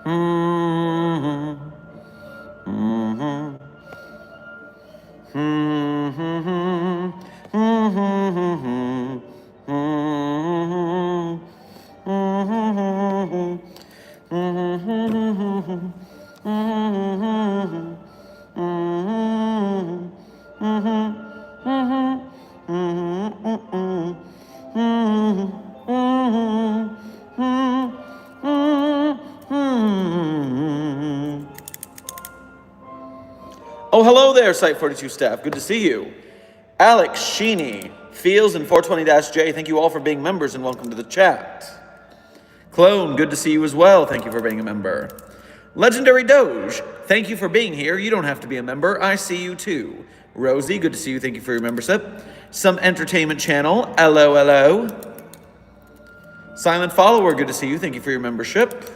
Oh, hello there, Site 42 staff. Good to see you. Alex, Sheeny, Fields, and 420-J, thank you all for being members and welcome to the chat. Clone, good to see you as well. Thank you for being a member. Legendary Doge, thank you for being here. You don't have to be a member. I see you too. Rosie, good to see you. Thank you for your membership. Some Entertainment Channel, LO. Silent Follower, good to see you. Thank you for your membership.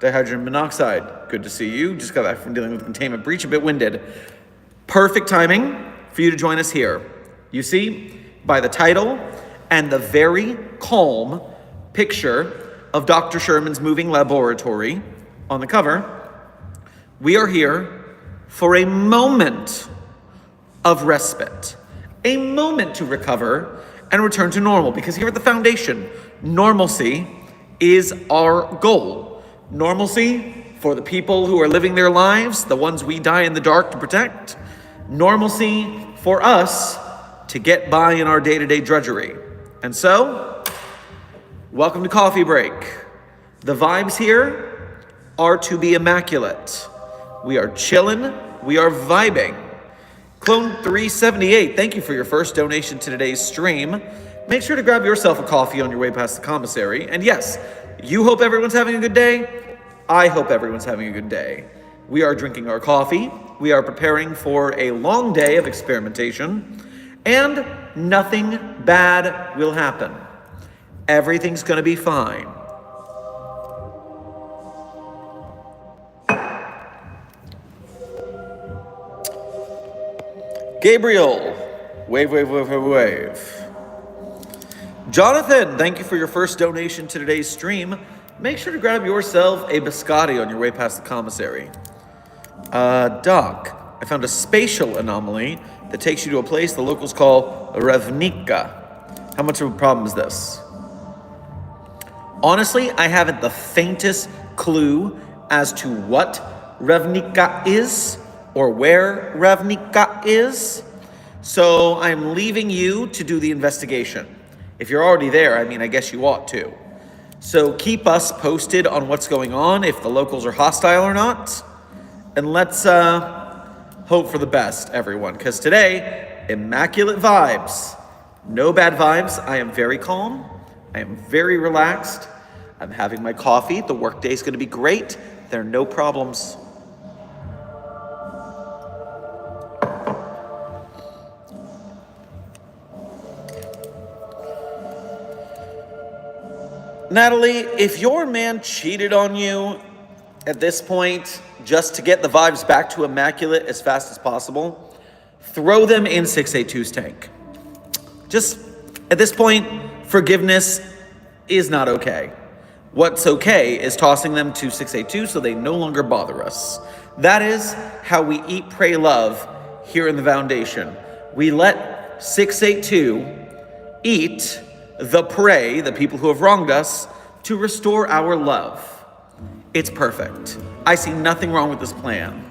Dihydrogen monoxide, good to see you. Just got back from dealing with containment breach, a bit winded. Perfect timing for you to join us here. You see, by the title and the very calm picture of Dr. Sherman's moving laboratory on the cover, we are here for a moment of respite, a moment to recover and return to normal, because here at the Foundation, normalcy is our goal. Normalcy for the people who are living their lives, the ones we die in the dark to protect. Normalcy for us to get by in our day-to-day drudgery. And so, welcome to Coffee Break. The vibes here are to be immaculate. We are chillin', we are vibing. Clone 378, thank you for your first donation to today's stream. Make sure to grab yourself a coffee on your way past the commissary. And yes, you hope everyone's having a good day. I hope everyone's having a good day. We are drinking our coffee. We are preparing for a long day of experimentation. And nothing bad will happen. Everything's going to be fine. Gabriel, wave. Jonathan, thank you for your first donation to today's stream. Make sure to grab yourself a biscotti on your way past the commissary. Doc, I found a spatial anomaly that takes you to a place the locals call Revnica. How much of a problem is this? Honestly, I haven't the faintest clue as to what Revnica is or where Revnica is. So I'm leaving you to do the investigation. If you're already there, I guess you ought to. So keep us posted on what's going on, if the locals are hostile or not. And let's hope for the best, everyone. Because today, immaculate vibes. No bad vibes. I am very calm. I am very relaxed. I'm having my coffee. The workday is going to be great. There are no problems. Natalie, if your man cheated on you at this point, just to get the vibes back to immaculate as fast as possible, throw them in 682's tank. Just, at this point, forgiveness is not okay. What's okay is tossing them to 682 so they no longer bother us. That is how we eat, pray, love here in the Foundation. We let 682 eat the prey, the people who have wronged us, to restore our love. It's perfect. I see nothing wrong with this plan.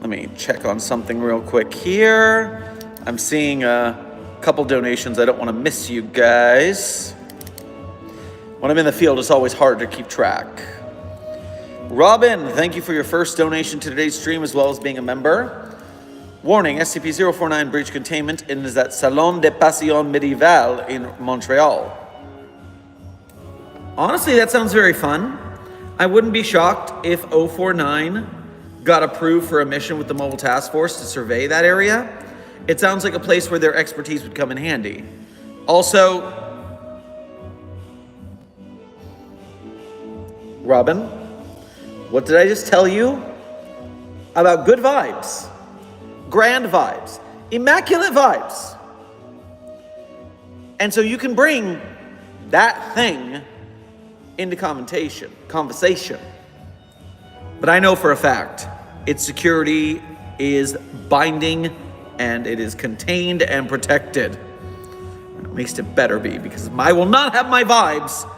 Let me check on something real quick here. I'm seeing a couple donations. I don't want to miss you guys. When I'm in the field, it's always hard to keep track. Robin, thank you for your first donation to today's stream, as well as being a member. Warning, SCP-049 breach containment is at Salon de Passion Médiévale in Montreal. Honestly, that sounds very fun. I wouldn't be shocked if 049 got approved for a mission with the Mobile Task Force to survey that area. It sounds like a place where their expertise would come in handy. Also, Robin, what did I just tell you about good vibes? Grand vibes, immaculate vibes. And so you can bring that thing into conversation. But I know for a fact its security is binding and it is contained and protected. At least it better be, because I will not have my vibes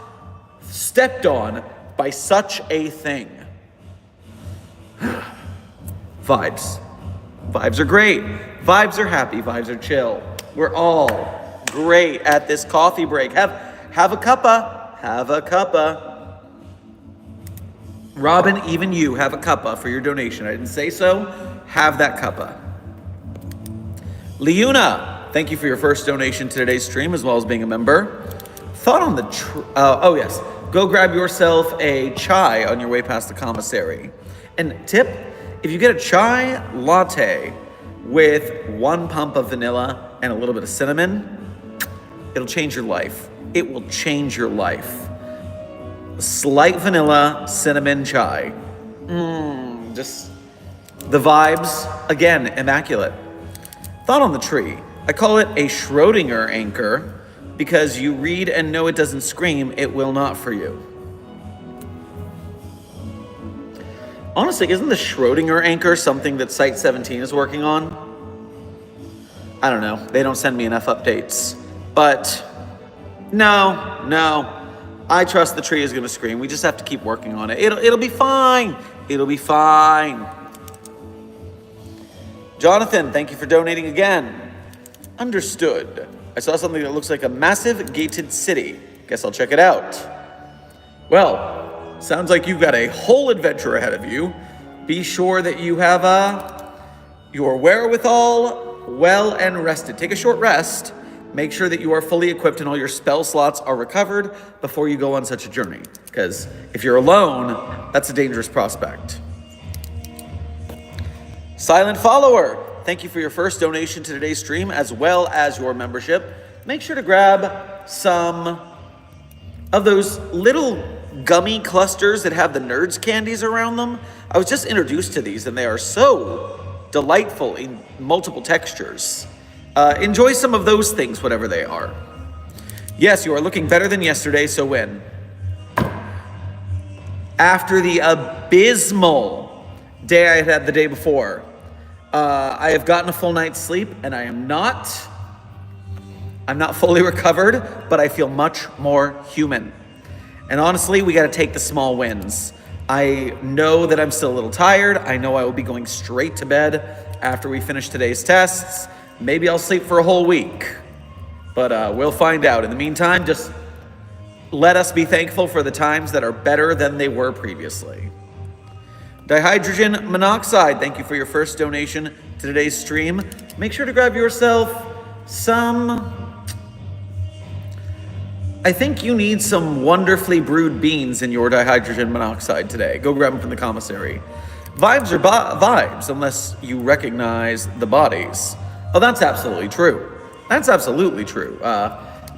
stepped on by such a thing. Vibes. Vibes are great. Vibes are happy. Vibes are chill. We're all great at this coffee break. Have a cuppa. Have a cuppa. Robin, even you have a cuppa for your donation. I didn't say so. Have that cuppa. Leuna, thank you for your first donation to today's stream, as well as being a member. Thought on the oh yes, go grab yourself a chai on your way past the commissary. And tip, if you get a chai latte with 1 pump of vanilla and a little bit of cinnamon, it'll change your life. It will change your life. Slight vanilla, cinnamon chai. Just the vibes, again, immaculate. Thought on the tree. I call it a Schrodinger anchor because you read and know it doesn't scream, it will not for you. Honestly, isn't the Schrodinger anchor something that Site 17 is working on? I don't know. They don't send me enough updates. But no. I trust the tree is going to scream. We just have to keep working on it. It'll be fine. It'll be fine. Jonathan, thank you for donating again. Understood. I saw something that looks like a massive gated city. Guess I'll check it out. Well, sounds like you've got a whole adventure ahead of you. Be sure that you have your wherewithal well and rested. Take a short rest. Make sure that you are fully equipped and all your spell slots are recovered before you go on such a journey. Because if you're alone, that's a dangerous prospect. Silent Follower, thank you for your first donation to today's stream, as well as your membership. Make sure to grab some of those little gummy clusters that have the Nerds candies around them. I was just introduced to these and they are so delightful in multiple textures. Enjoy some of those things, whatever they are. Yes, you are looking better than yesterday, so when? After the abysmal day I had the day before, I have gotten a full night's sleep, and I'm not fully recovered, but I feel much more human. And honestly, we got to take the small wins. I know that I'm still a little tired. I know I will be going straight to bed after we finish today's tests. Maybe I'll sleep for a whole week, but we'll find out. In the meantime, just let us be thankful for the times that are better than they were previously. Dihydrogen monoxide, thank you for your first donation to today's stream. Make sure to grab yourself some, I think you need some wonderfully brewed beans in your dihydrogen monoxide today. Go grab them from the commissary. Vibes are vibes unless you recognize the bodies. Oh, that's absolutely true. That's absolutely true.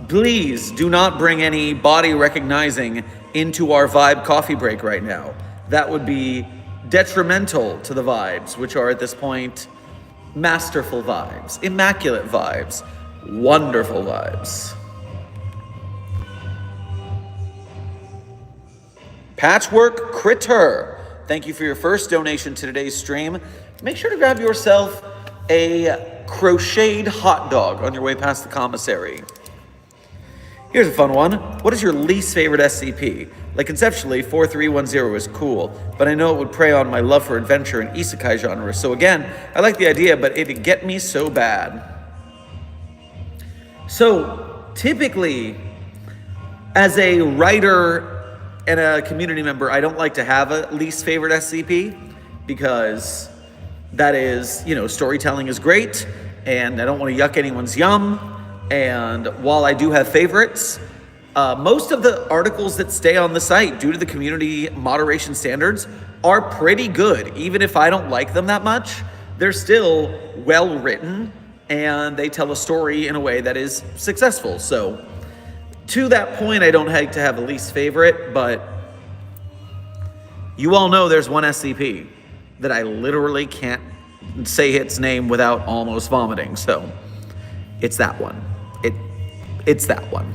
Please do not bring any body recognizing into our vibe coffee break right now. That would be detrimental to the vibes, which are at this point masterful vibes, immaculate vibes, wonderful vibes. Patchwork Critter, thank you for your first donation to today's stream. Make sure to grab yourself a crocheted hot dog on your way past the commissary. Here's a fun one. What is your least favorite SCP? Like conceptually, 4310 is cool, but I know it would prey on my love for adventure and isekai genre. So again, I like the idea, but it'd get me so bad. So typically, as a writer and a community member, I don't like to have a least favorite SCP because that is, storytelling is great and I don't want to yuck anyone's yum. And while I do have favorites, most of the articles that stay on the site due to the community moderation standards are pretty good. Even if I don't like them that much, they're still well written and they tell a story in a way that is successful. So to that point, I don't like to have a least favorite, but you all know there's one SCP that I literally can't say its name without almost vomiting. So it's that one. It's that one.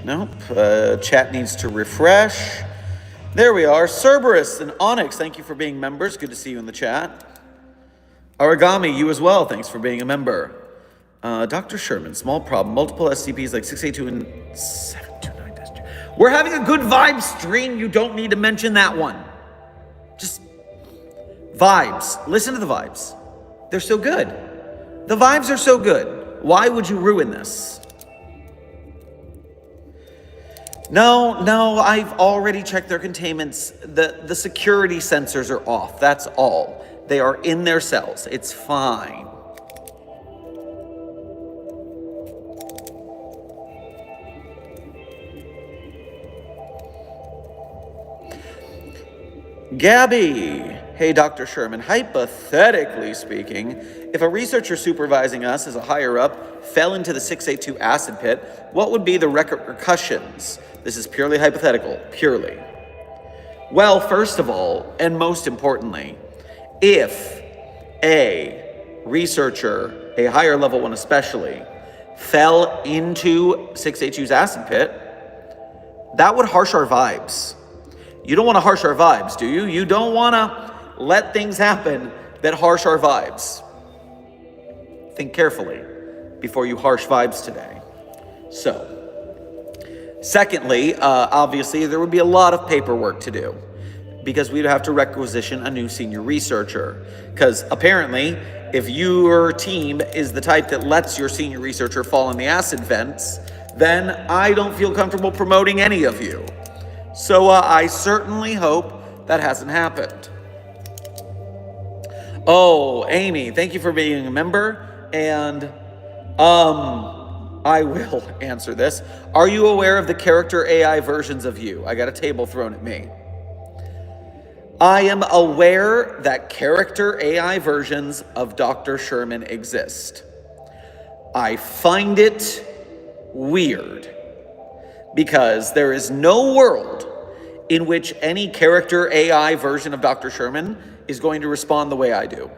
Nope. Chat needs to refresh. There we are. Cerberus and Onyx, thank you for being members. Good to see you in the chat. Origami, you as well. Thanks for being a member. Dr. Sherman, small problem. Multiple SCPs like 682 and 729. We're having a good vibe stream. You don't need to mention that one. Just vibes. Listen to the vibes. They're so good. The vibes are so good. Why would you ruin this? No, I've already checked their containments. The security sensors are off. That's all. They are in their cells. It's fine. Gabby. Hey, Dr. Sherman. Hypothetically speaking, if a researcher supervising us as a higher up fell into the 682 acid pit, what would be the repercussions? This is purely hypothetical, purely. Well, first of all, and most importantly, if a researcher, a higher level one especially, fell into 682's acid pit, that would harsh our vibes. You don't want to harsh our vibes, do you? You don't want to let things happen that harsh our vibes. Think carefully before you harsh vibes today. So, secondly, obviously, there would be a lot of paperwork to do because we'd have to requisition a new senior researcher. Because apparently, if your team is the type that lets your senior researcher fall in the acid vents, then I don't feel comfortable promoting any of you. So I certainly hope that hasn't happened. Oh, Amy, thank you for being a member. And I will answer this. Are you aware of the character AI versions of you? I got a table thrown at me. I am aware that character AI versions of Dr. Sherman exist. I find it weird because there is no world in which any character AI version of Dr. Sherman is going to respond the way I do.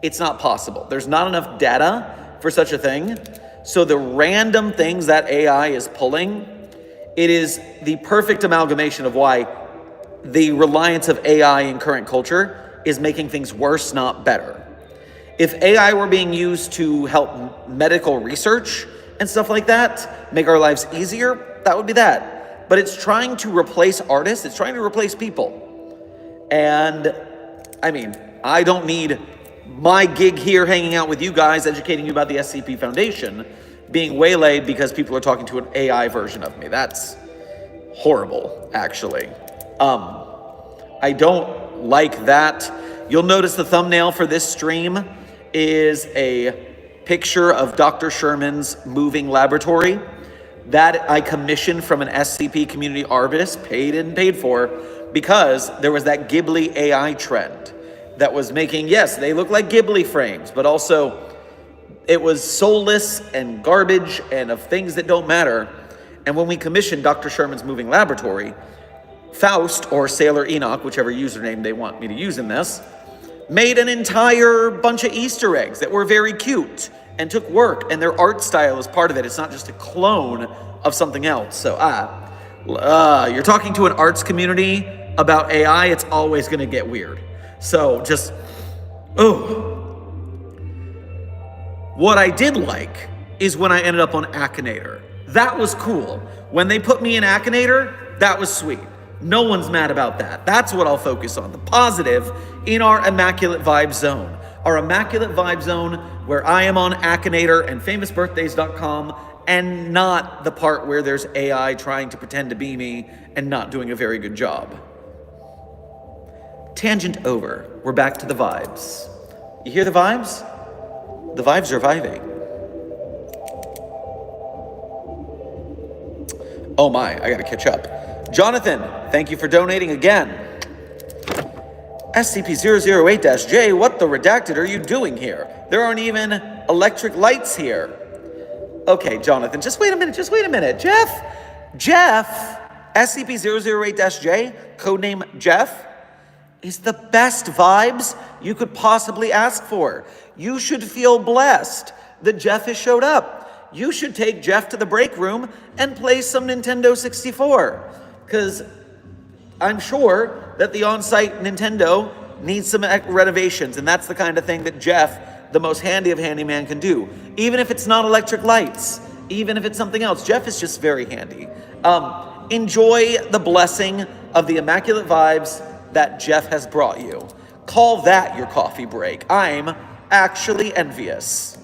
It's not possible. There's not enough data for such a thing. So the random things that AI is pulling, it is the perfect amalgamation of why the reliance of AI in current culture is making things worse, not better. If AI were being used to help medical research and stuff like that, make our lives easier, that would be that. But it's trying to replace artists, it's trying to replace people. And I mean, I don't need my gig here hanging out with you guys, educating you about the SCP Foundation, being waylaid because people are talking to an AI version of me. That's horrible, actually. I don't like that. You'll notice the thumbnail for this stream is a picture of Dr. Sherman's moving laboratory that I commissioned from an SCP community artist, paid for, because there was that Ghibli AI trend that was making, yes, they look like Ghibli frames, but also it was soulless and garbage and of things that don't matter. And when we commissioned Dr. Sherman's moving laboratory, Faust, or Sailor Enoch, whichever username they want me to use in this, made an entire bunch of Easter eggs that were very cute and took work, and their art style is part of it. It's not just a clone of something else. So, you're talking to an arts community about AI, it's always gonna get weird. So just, What I did like is when I ended up on Akinator. That was cool. When they put me in Akinator, that was sweet. No one's mad about that. That's what I'll focus on, the positive in our Immaculate Vibe Zone. Our Immaculate Vibe Zone where I am on Akinator and famousbirthdays.com, and not the part where there's AI trying to pretend to be me and not doing a very good job. Tangent over. We're back to the vibes. You hear the vibes? The vibes are vibing. Oh my, I gotta catch up. Jonathan, thank you for donating again. SCP-008-J, what the redacted are you doing here? There aren't even electric lights here. Okay, Jonathan, just wait a minute. Jeff, SCP-008-J, codename Jeff, is the best vibes you could possibly ask for. You should feel blessed that Jeff has showed up. You should take Jeff to the break room and play some Nintendo 64. Because I'm sure that the on-site Nintendo needs some renovations, and that's the kind of thing that Jeff, the most handy of handyman, can do. Even if it's not electric lights, even if it's something else, Jeff is just very handy. Enjoy the blessing of the immaculate vibes that Jeff has brought you. Call that your coffee break. I'm actually envious.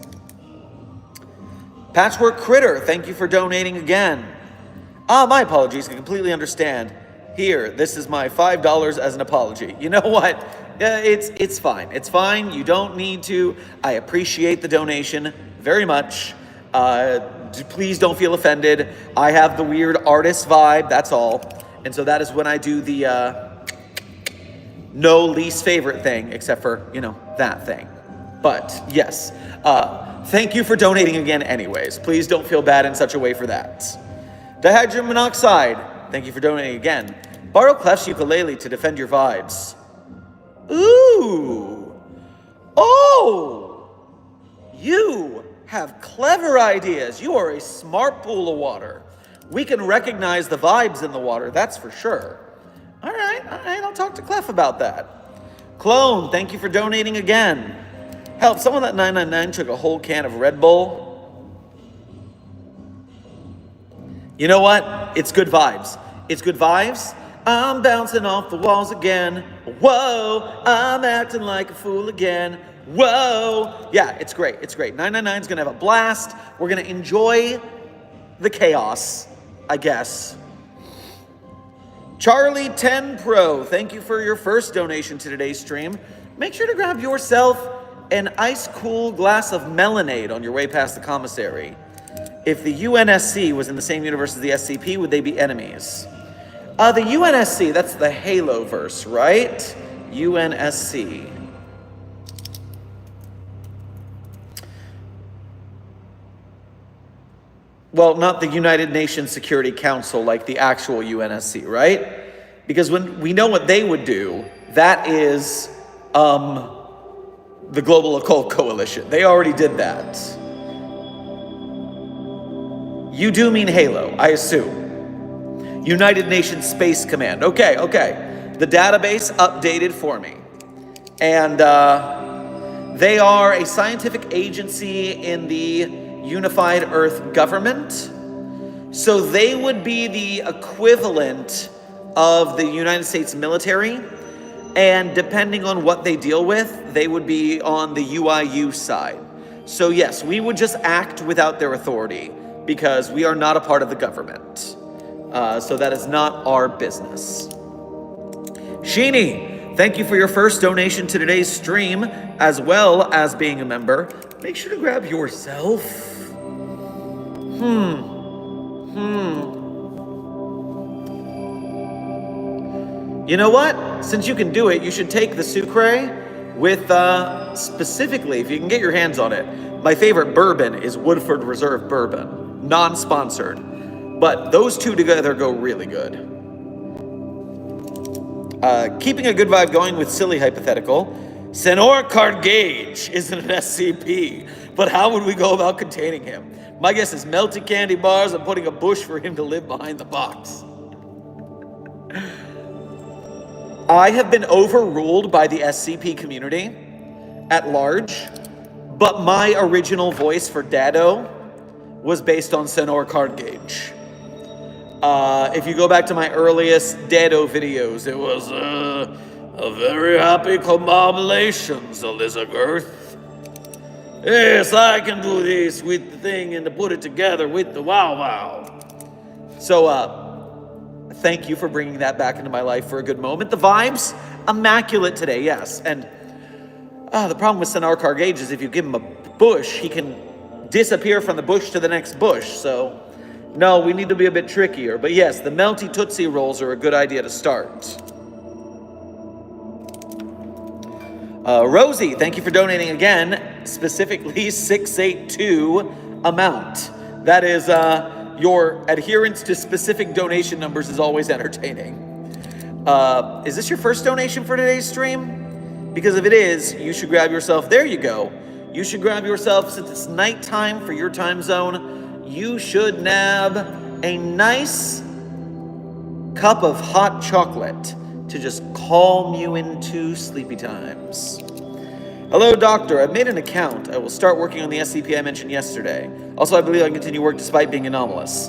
Patchwork Critter, thank you for donating again. My apologies, I completely understand. Here, this is my $5 as an apology. You know what? It's fine. It's fine. You don't need to. I appreciate the donation very much. Please don't feel offended. I have the weird artist vibe, that's all. And so that is when I do the no least favorite thing, except for, that thing. But yes, thank you for donating again anyways. Please don't feel bad in such a way for that. Dihydrogen monoxide, thank you for donating again. Borrow Clef's ukulele to defend your vibes. Ooh. Oh. You have clever ideas. You are a smart pool of water. We can recognize the vibes in the water, that's for sure. All right, I'll talk to Clef about that. Clone, thank you for donating again. Help, someone at 999 took a whole can of Red Bull. You know what? It's good vibes. It's good vibes. I'm bouncing off the walls again. Whoa, I'm acting like a fool again. Whoa. Yeah, it's great. It's great. 999 is going to have a blast. We're going to enjoy the chaos, I guess. Charlie 10 Pro, thank you for your first donation to today's stream. Make sure to grab yourself an ice-cool glass of Melonade on your way past the commissary. If the UNSC was in the same universe as the SCP, would they be enemies? The UNSC, that's the Halo verse, right? UNSC. Well, not the United Nations Security Council like the actual UNSC, right? Because when we know what they would do, that is the Global Occult Coalition. They already did that. You do mean Halo, I assume. United Nations Space Command. Okay. The database updated for me. And they are a scientific agency in the Unified Earth Government. So they would be the equivalent of the United States military. And depending on what they deal with, they would be on the UIU side. So yes, we would just act without their authority because we are not a part of the government. So that is not our business. Sheeny, thank you for your first donation to today's stream, as well as being a member. Make sure to grab yourself. You know what? Since you can do it, you should take the Sucre with, specifically, if you can get your hands on it. My favorite bourbon is Woodford Reserve Bourbon, non-sponsored. But those two together go really good. Keeping a good vibe going with silly hypothetical. Senor Cargage isn't an SCP, but how would we go about containing him? My guess is melted candy bars and putting a bush for him to live behind the box. I have been overruled by the SCP community at large, but my original voice for Dado was based on Senor Cargage. If you go back to my earliest Dado videos, it was a very happy congratulations, Elizabeth. Yes, I can do this with the thing and to put it together with the wow. So, thank you for bringing that back into my life for a good moment. The vibes, immaculate today, yes. And the problem with Senor Cargage is if you give him a bush, he can disappear from the bush to the next bush. So, no, we need to be a bit trickier. But yes, the melty Tootsie Rolls are a good idea to start. Rosie, thank you for donating again, specifically 682 amount. That is, your adherence to specific donation numbers is always entertaining. Is this your first donation for today's stream? Because if it is, you should grab yourself, there you go. You should grab yourself, since it's nighttime for your time zone, you should nab a nice cup of hot chocolate to just calm you into sleepy times. Hello, doctor. I've made an account. I will start working on the SCP I mentioned yesterday. Also, I believe I can continue work despite being anomalous.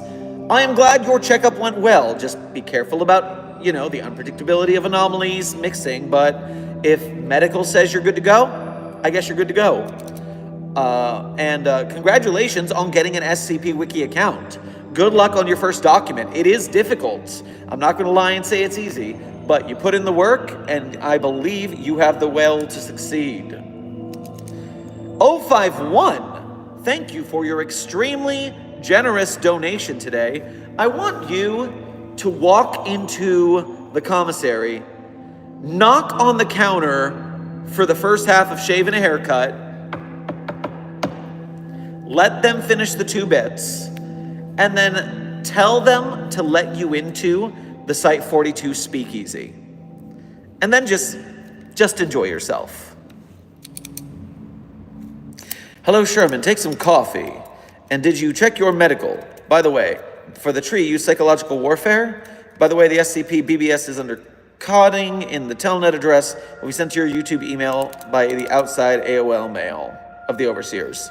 I am glad your checkup went well. Just be careful about, the unpredictability of anomalies mixing, but if medical says you're good to go, I guess you're good to go. And congratulations on getting an SCP Wiki account. Good luck on your first document. It is difficult. I'm not going to lie and say it's easy, but you put in the work, and I believe you have the will to succeed. 051, thank you for your extremely generous donation today. I want you to walk into the commissary, knock on the counter for the first half of shave and a haircut, let them finish the 2 bits, and then tell them to let you into the Site 42 speakeasy. And then just enjoy yourself. Hello, Sherman. Take some coffee. And did you check your medical? By the way, for the tree, use psychological warfare. By the way, the SCP BBS is under coding in the telnet address we sent to your YouTube email by the outside AOL mail of the overseers.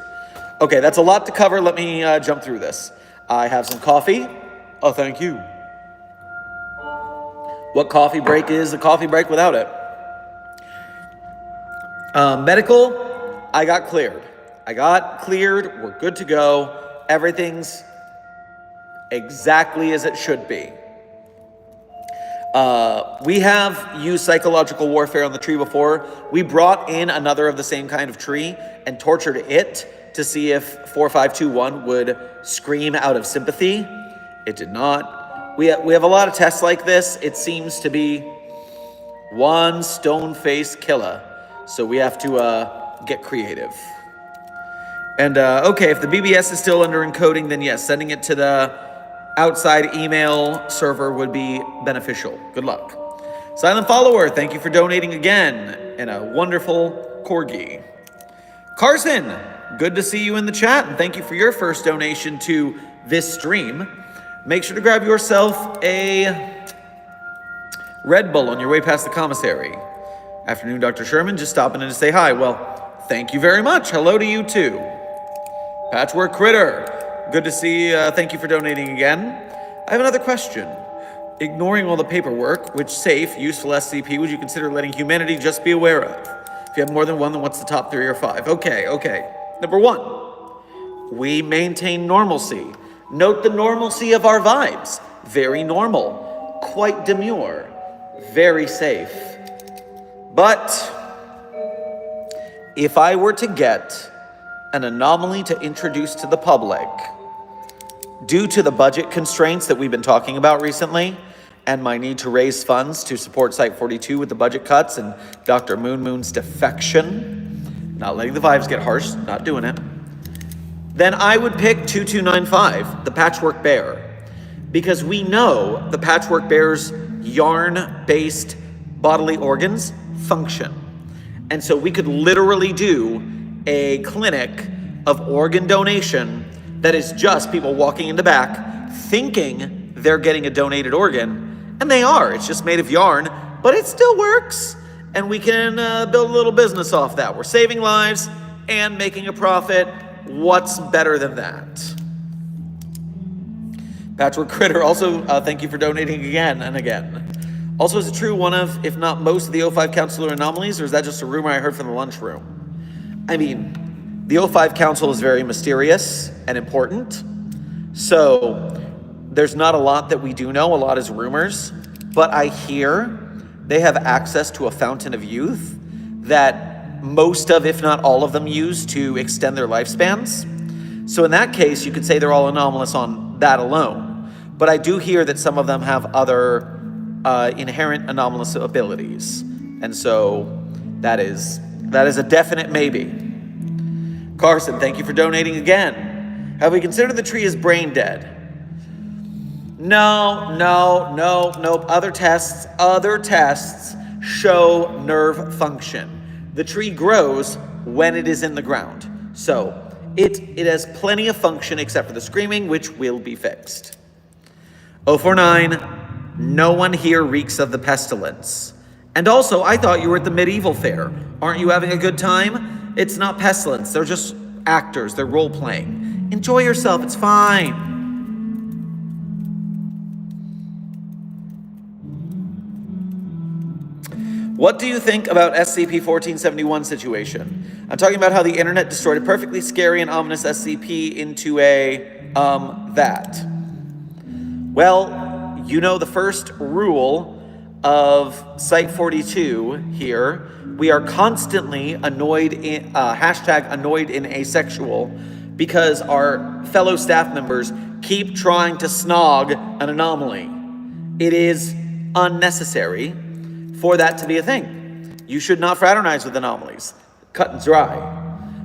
Okay, that's a lot to cover. Let me jump through this. I have some coffee. Oh, thank you. What coffee break is a coffee break without it? Medical, I got cleared. We're good to go. Everything's exactly as it should be. We have used psychological warfare on the tree before. We brought in another of the same kind of tree and tortured it to see if 4521 would scream out of sympathy. It did not. We have a lot of tests like this. It seems to be one stone-faced killer. So we have to get creative. And okay, if the BBS is still under encoding, then yes, sending it to the outside email server would be beneficial. Good luck. Silent Follower, thank you for donating again. And a wonderful corgi. Carson, good to see you in the chat, and thank you for your first donation to this stream. Make sure to grab yourself a Red Bull on your way past the commissary. Afternoon, Dr. Sherman, just stopping in to say hi. Well, thank you very much. Hello to you too. Patchwork Critter, good to see you. Thank you for donating again. I have another question. Ignoring all the paperwork, which safe, useful SCP would you consider letting humanity just be aware of? If you have more than one, then what's the top 3 or 5? Okay. Number 1, we maintain normalcy. Note the normalcy of our vibes. Very normal, quite demure, very safe. But if I were to get an anomaly to introduce to the public, due to the budget constraints that we've been talking about recently, and my need to raise funds to support Site 42 with the budget cuts and Dr. Moon's defection, not letting the vibes get harsh, not doing it, then I would pick 2295, the Patchwork Bear, because we know the Patchwork Bear's yarn-based bodily organs function. And so we could literally do a clinic of organ donation that is just people walking in the back thinking they're getting a donated organ, and they are. It's just made of yarn, but it still works, and we can build a little business off that. We're saving lives and making a profit. What's better than that? Patchwork Critter, also thank you for donating again and again. Also, is it true one of, if not most of the O5 Council are anomalies, or is that just a rumor I heard from the lunchroom? I mean, the O5 Council is very mysterious and important, so there's not a lot that we do know. A lot is rumors, but I hear they have access to a fountain of youth that most of, if not all of them, use to extend their lifespans. So in that case, you could say they're all anomalous on that alone. But I do hear that some of them have other inherent anomalous abilities. And so that is a definite maybe. Carson, thank you for donating again. Have we considered the tree as brain dead? Nope. Other tests show nerve function. The tree grows when it is in the ground. So it has plenty of function except for the screaming, which will be fixed. 049, no one here reeks of the pestilence. And also, I thought you were at the medieval fair. Aren't you having a good time? It's not pestilence. They're just actors. They're role-playing. Enjoy yourself. It's fine. What do you think about SCP-1471 situation? I'm talking about how the internet destroyed a perfectly scary and ominous SCP into a, that. Well, you know the first rule of Site 42 here, we are constantly annoyed in, hashtag annoyed in asexual, because our fellow staff members keep trying to snog an anomaly. It is unnecessary for that to be a thing. You should not fraternize with anomalies. Cut and dry.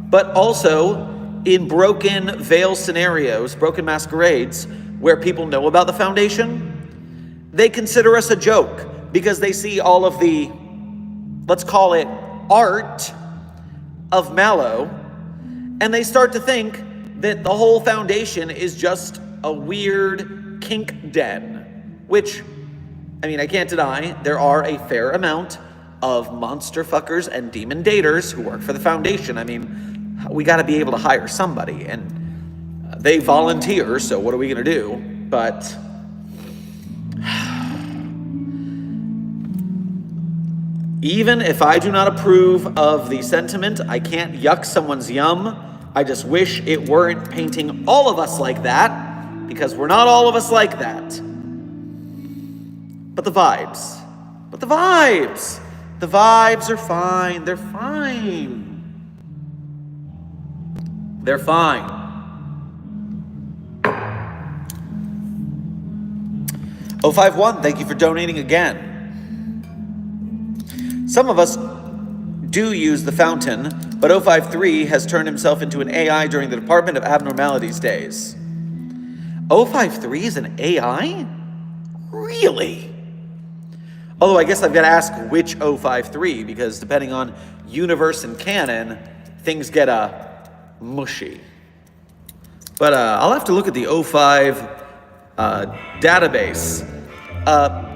But also, in broken veil scenarios, broken masquerades, where people know about the Foundation, they consider us a joke because they see all of the, let's call it, art of Mallow, and they start to think that the whole Foundation is just a weird kink den, which, I mean, I can't deny, there are a fair amount of monster fuckers and demon daters who work for the Foundation. I mean, we gotta be able to hire somebody, and they volunteer, so what are we gonna do? But even if I do not approve of the sentiment, I can't yuck someone's yum. I just wish it weren't painting all of us like that, because we're not all of us like that. But the vibes are fine. They're fine. 051, thank you for donating again. Some of us do use the fountain, but 053 has turned himself into an AI during the Department of Abnormalities days. 053 is an AI? Really? Although I guess I've got to ask which 053, because depending on universe and canon, things get mushy. But I'll have to look at the 05 database.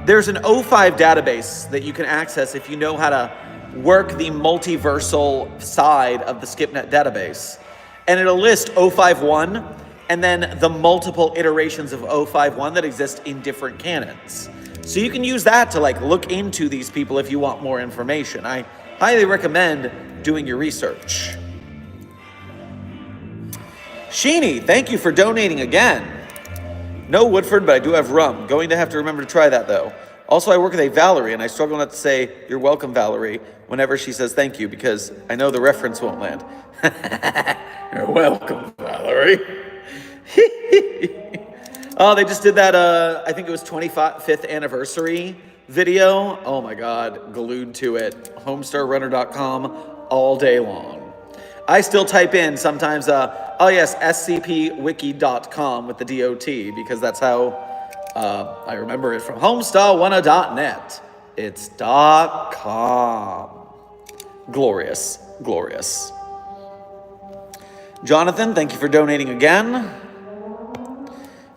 There's an 05 database that you can access if you know how to work the multiversal side of the SkipNet database. And it'll list 051 and then the multiple iterations of 051 that exist in different canons. So you can use that to look into these people if you want more information. I highly recommend doing your research. Sheeny, thank you for donating again. No Woodford, but I do have rum. Going to have to remember to try that, though. Also, I work with a Valerie, and I struggle not to say, "You're welcome, Valerie," whenever she says thank you, because I know the reference won't land. You're welcome, Valerie. Oh, they just did that, I think it was 25th anniversary video. Oh my God, glued to it. Homestarrunner.com all day long. I still type in sometimes, scpwiki.com with the DOT, because that's how I remember it from homestar1.net. It's .com. Glorious. Jonathan, thank you for donating again.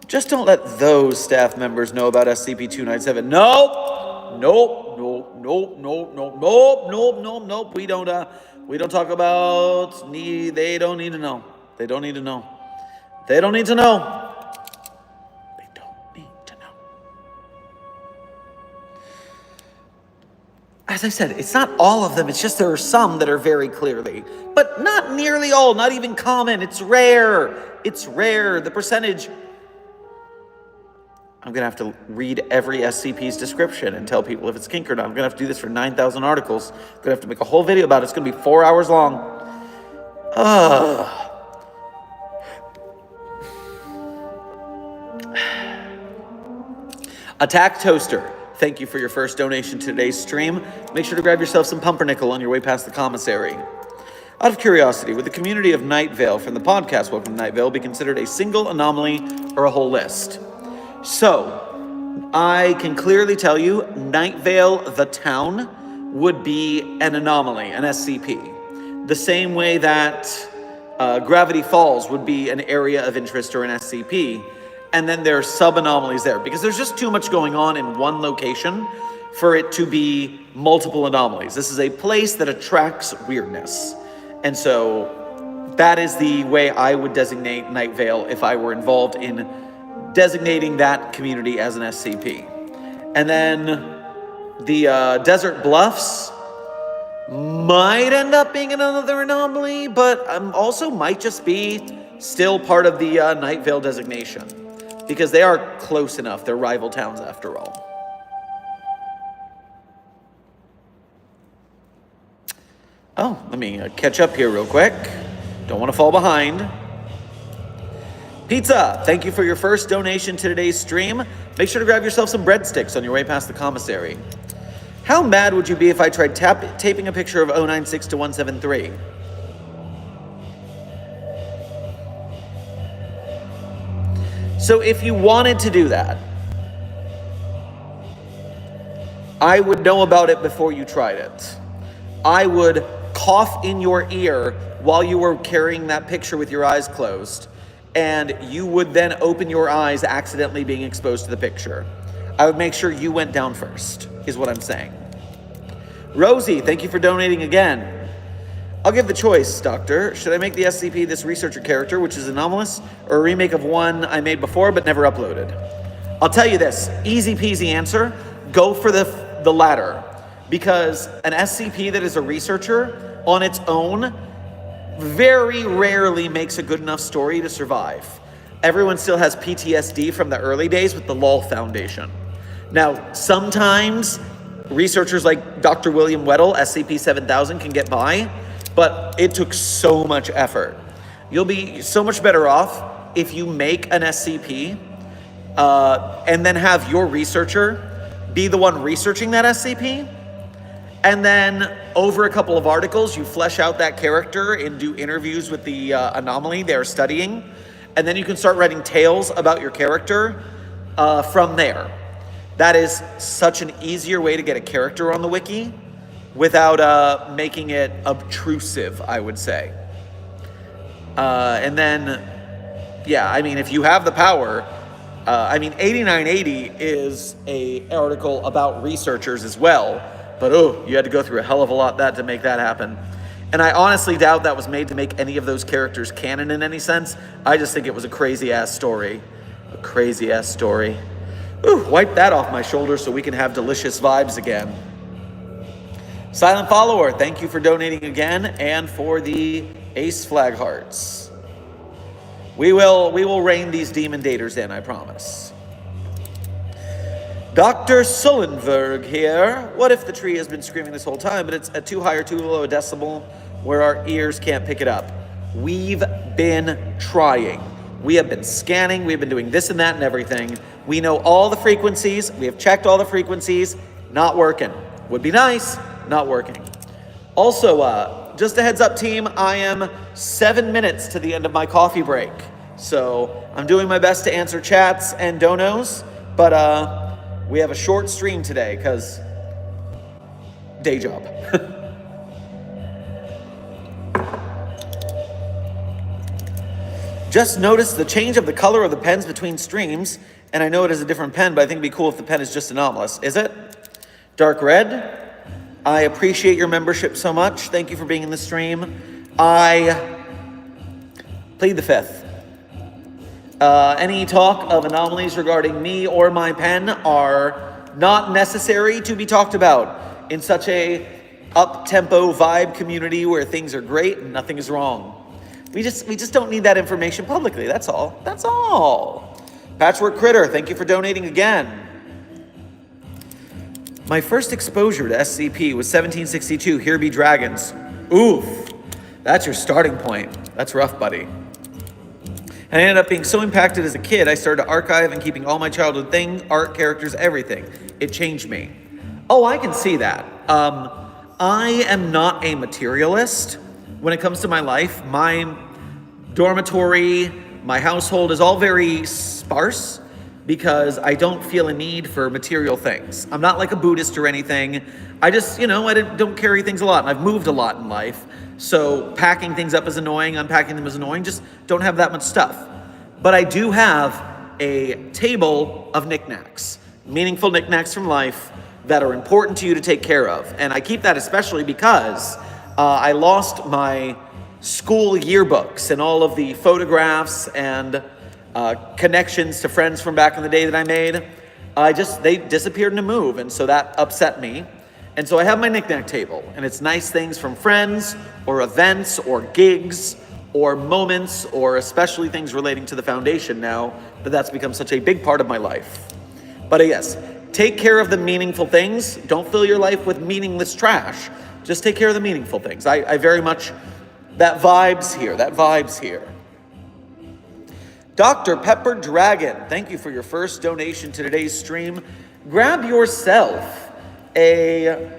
Just don't let those staff members know about SCP-297. Nope. We don't talk about need. They don't need to know. They don't need to know. As I said, it's not all of them. It's just there are some that are very clearly, but not nearly all, not even common. It's rare. The percentage. I'm going to have to read every SCP's description and tell people if it's kink or not. I'm going to have to do this for 9,000 articles. I'm going to have to make a whole video about it. It's going to be 4 hours long. Attack Toaster, thank you for your first donation to today's stream. Make sure to grab yourself some pumpernickel on your way past the commissary. Out of curiosity, would the community of Night Vale from the podcast Welcome to Night Vale be considered a single anomaly or a whole list? So, I can clearly tell you, Night Vale, the town, would be an anomaly, an SCP. The same way that Gravity Falls would be an area of interest or an SCP. And then there are sub-anomalies there, because there's just too much going on in one location for it to be multiple anomalies. This is a place that attracts weirdness. And so that is the way I would designate Night Vale if I were involved in designating that community as an SCP. And then the Desert Bluffs might end up being another anomaly, but also might just be still part of the Night Vale designation, because they are close enough. They're rival towns after all. Oh, let me catch up here real quick. Don't want to fall behind. Pizza, thank you for your first donation to today's stream. Make sure to grab yourself some breadsticks on your way past the commissary. How mad would you be if I tried taping a picture of 096 to 173? So if you wanted to do that, I would know about it before you tried it. I would cough in your ear while you were carrying that picture with your eyes closed, and you would then open your eyes accidentally being exposed to the picture. I would make sure you went down first, is what I'm saying. Rosie, thank you for donating again. I'll give the choice, Doctor. Should I make the SCP this researcher character, which is anomalous, or a remake of one I made before but never uploaded? I'll tell you this, easy peasy answer, go for the latter. Because an SCP that is a researcher on its own very rarely makes a good enough story to survive. Everyone still has PTSD from the early days with the LOL Foundation. Now, sometimes researchers like Dr. William Weddle, SCP-7000, can get by, but it took so much effort. You'll be so much better off if you make an SCP and then have your researcher be the one researching that SCP. And then over a couple of articles, you flesh out that character and do interviews with the anomaly they're studying. And then you can start writing tales about your character from there. That is such an easier way to get a character on the wiki without making it obtrusive, I would say. And then, yeah, I mean, if you have the power, 8980 is an article about researchers as well. But you had to go through a hell of a lot to make that happen. And I honestly doubt that was made to make any of those characters canon in any sense. I just think it was a crazy-ass story. A crazy-ass story. Wipe that off my shoulders so we can have delicious vibes again. Silent Follower, thank you for donating again and for the Ace Flag Hearts. We will rein these demon daters in, I promise. Dr. Sullenberg here. What if the tree has been screaming this whole time, but it's at too high or too low a decibel where our ears can't pick it up? We've been trying. We have been scanning. We've been doing this and that and everything. We know all the frequencies. We have checked all the frequencies. Not working. Would be nice. Not working. Also, just a heads up, team, I am 7 minutes to the end of my coffee break. So I'm doing my best to answer chats and donos, but we have a short stream today because day job. Just noticed the change of the color of the pens between streams, and I know it is a different pen, but I think it'd be cool if the pen is just anomalous. Is it? Dark red. I appreciate your membership so much. Thank you for being in the stream. I plead the fifth. Any talk of anomalies regarding me or my pen are not necessary to be talked about in such a up-tempo vibe community where things are great and nothing is wrong. We just don't need that information publicly. That's all. That's all. Patchwork Critter, thank you for donating again. My first exposure to SCP was 1762, Here Be Dragons. Oof, that's your starting point. That's rough, buddy. And I ended up being so impacted as a kid, I started to archive and keeping all my childhood things, art, characters, everything. It changed me. Oh, I can see that. I am not a materialist when it comes to my life. My dormitory, my household is all very sparse, because I don't feel a need for material things. I'm not like a Buddhist or anything. I just, I don't carry things a lot, and I've moved a lot in life. So packing things up is annoying, unpacking them is annoying, just don't have that much stuff. But I do have a table of knickknacks, meaningful knickknacks from life that are important to you to take care of. And I keep that especially because I lost my school yearbooks and all of the photographs and connections to friends from back in the day that I made. They disappeared in a move, and so that upset me. And so I have my knickknack table, and it's nice things from friends or events or gigs or moments, or especially things relating to the foundation now that that's become such a big part of my life. But yes, take care of the meaningful things. Don't fill your life with meaningless trash. Just take care of the meaningful things. I very much, that vibes here. Dr. Pepper Dragon, thank you for your first donation to today's stream. Grab yourself a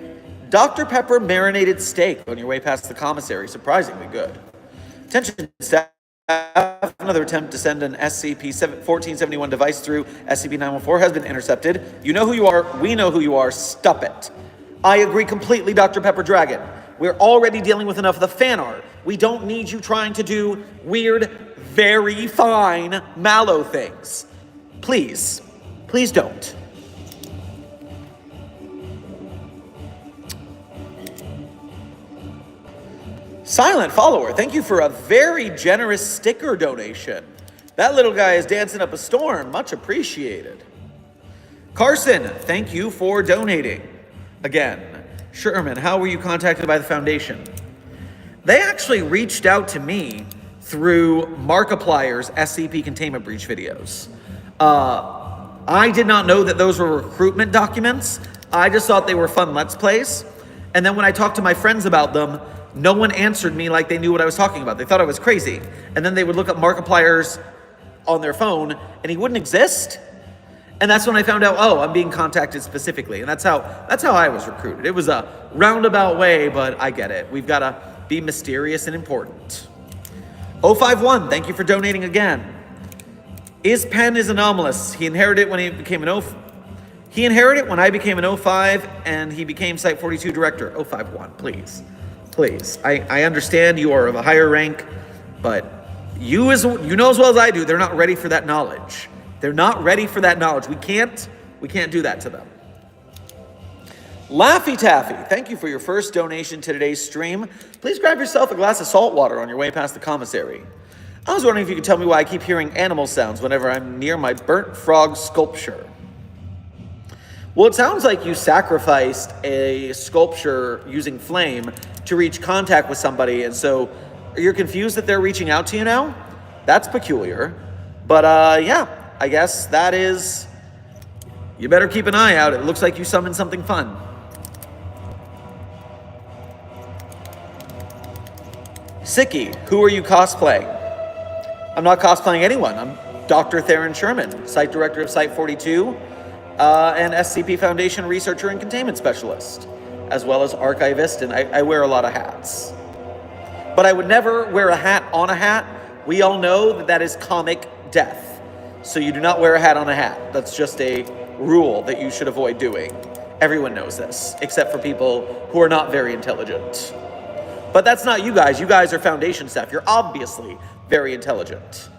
Dr. Pepper marinated steak on your way past the commissary. Surprisingly good. Attention staff, another attempt to send an SCP-1471 device through SCP-914 has been intercepted. You know who you are, we know who you are, stop it. I agree completely, Dr. Pepper Dragon. We're already dealing with enough of the fan art. We don't need you trying to do weird, very fine mallow things. Please don't. Silent Follower, thank you for a very generous sticker donation. That little guy is dancing up a storm. Much appreciated. Carson, thank you for donating. Again, Sherman, how were you contacted by the Foundation? They actually reached out to me through Markiplier's SCP containment breach videos. I did not know that those were recruitment documents. I just thought they were fun Let's Plays. And then when I talked to my friends about them, no one answered me like they knew what I was talking about. They thought I was crazy. And then they would look up Markiplier's on their phone, and he wouldn't exist. And that's when I found out, oh, I'm being contacted specifically. And that's how I was recruited. It was a roundabout way, but I get it. We've got to be mysterious and important. 051, thank you for donating again. Penn is anomalous. He inherited when he became an He inherited when I became an 05, and he became Site 42 director. 051, please. I understand you are of a higher rank, but you know as well as I do, they're not ready for that knowledge. They're not ready for that knowledge. We can't do that to them. Laffy Taffy, thank you for your first donation to today's stream. Please grab yourself a glass of salt water on your way past the commissary. I was wondering if you could tell me why I keep hearing animal sounds whenever I'm near my burnt frog sculpture. Well, it sounds like you sacrificed a sculpture using flame to reach contact with somebody, and so you're confused that they're reaching out to you now? That's peculiar. But yeah, I guess that is... You better keep an eye out. It looks like you summoned something fun. Sicky, who are you cosplaying? I'm not cosplaying anyone. I'm Dr. Theron Sherman, Site Director of Site 42, and SCP Foundation Researcher and Containment Specialist, as well as Archivist, and I wear a lot of hats. But I would never wear a hat on a hat. We all know that that is comic death. So you do not wear a hat on a hat. That's just a rule that you should avoid doing. Everyone knows this, except for people who are not very intelligent. But that's not you guys. You guys are Foundation staff. You're obviously very intelligent.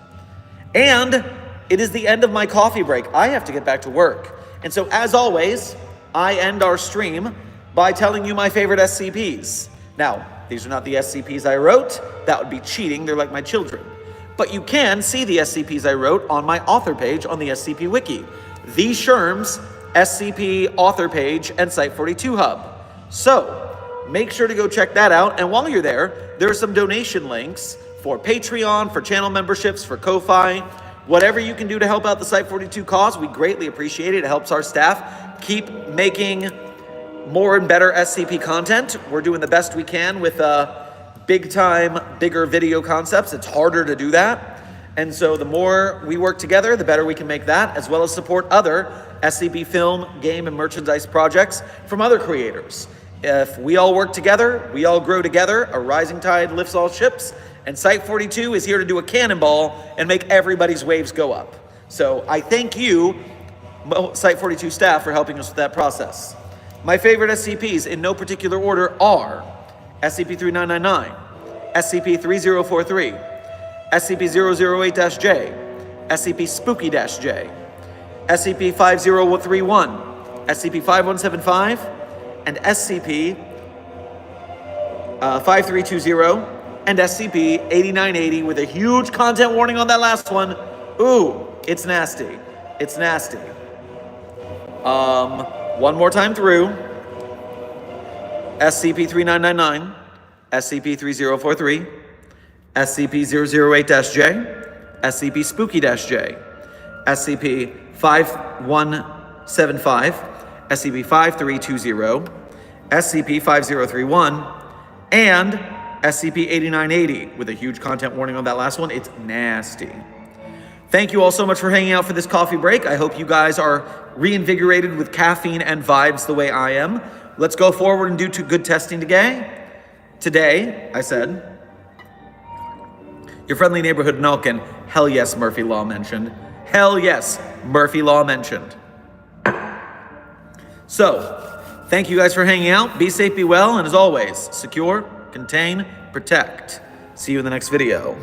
And it is the end of my coffee break. I have to get back to work. And so, as always, I end our stream by telling you my favorite SCPs. Now, these are not the SCPs I wrote. That would be cheating. They're like my children. But you can see the SCPs I wrote on my author page on the SCP Wiki. The Sherm's SCP author page and Site 42 Hub. So, make sure to go check that out. And while you're there, there are some donation links for Patreon, for channel memberships, for Ko-Fi. Whatever you can do to help out the Site 42 cause, we greatly appreciate it. It helps our staff keep making more and better SCP content. We're doing the best we can with bigger video concepts. It's harder to do that. And so the more we work together, the better we can make that, as well as support other SCP film, game, and merchandise projects from other creators. If we all work together, we all grow together, a rising tide lifts all ships, and Site 42 is here to do a cannonball and make everybody's waves go up. So I thank you, Site 42 staff, for helping us with that process. My favorite SCPs in no particular order are SCP-3999, SCP-3043, SCP-008-J, SCP-Spooky-J, SCP-5031, SCP-5175, and SCP-5320, and SCP-8980 with a huge content warning on that last one. Ooh, it's nasty. It's nasty. One more time through. SCP-3999, SCP-3043, SCP-008-J, SCP-Spooky-J, SCP-5175, SCP-5320, SCP-5031, and SCP-8980 with a huge content warning on that last one. It's nasty. Thank you all so much for hanging out for this coffee break. I hope you guys are reinvigorated with caffeine and vibes the way I am. Let's go forward and do good testing today. Today, I said, your friendly neighborhood Nulkin. Hell yes, Murphy Law mentioned. Hell yes, Murphy Law mentioned. So, thank you guys for hanging out. Be safe, be well, and as always, secure, contain, protect. See you in the next video.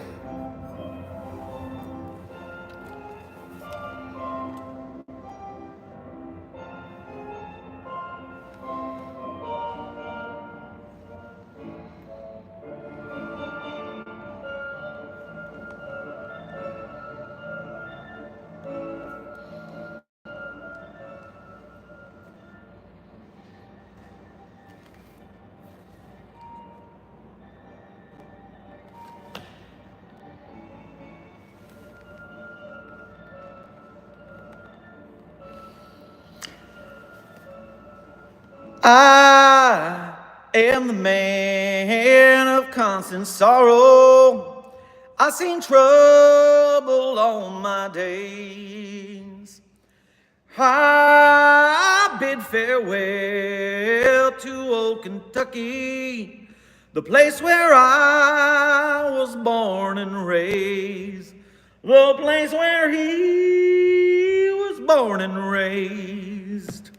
I am the man of constant sorrow. I've seen trouble on my days. I bid farewell to old Kentucky, the place where I was born and raised. The place where he was born and raised.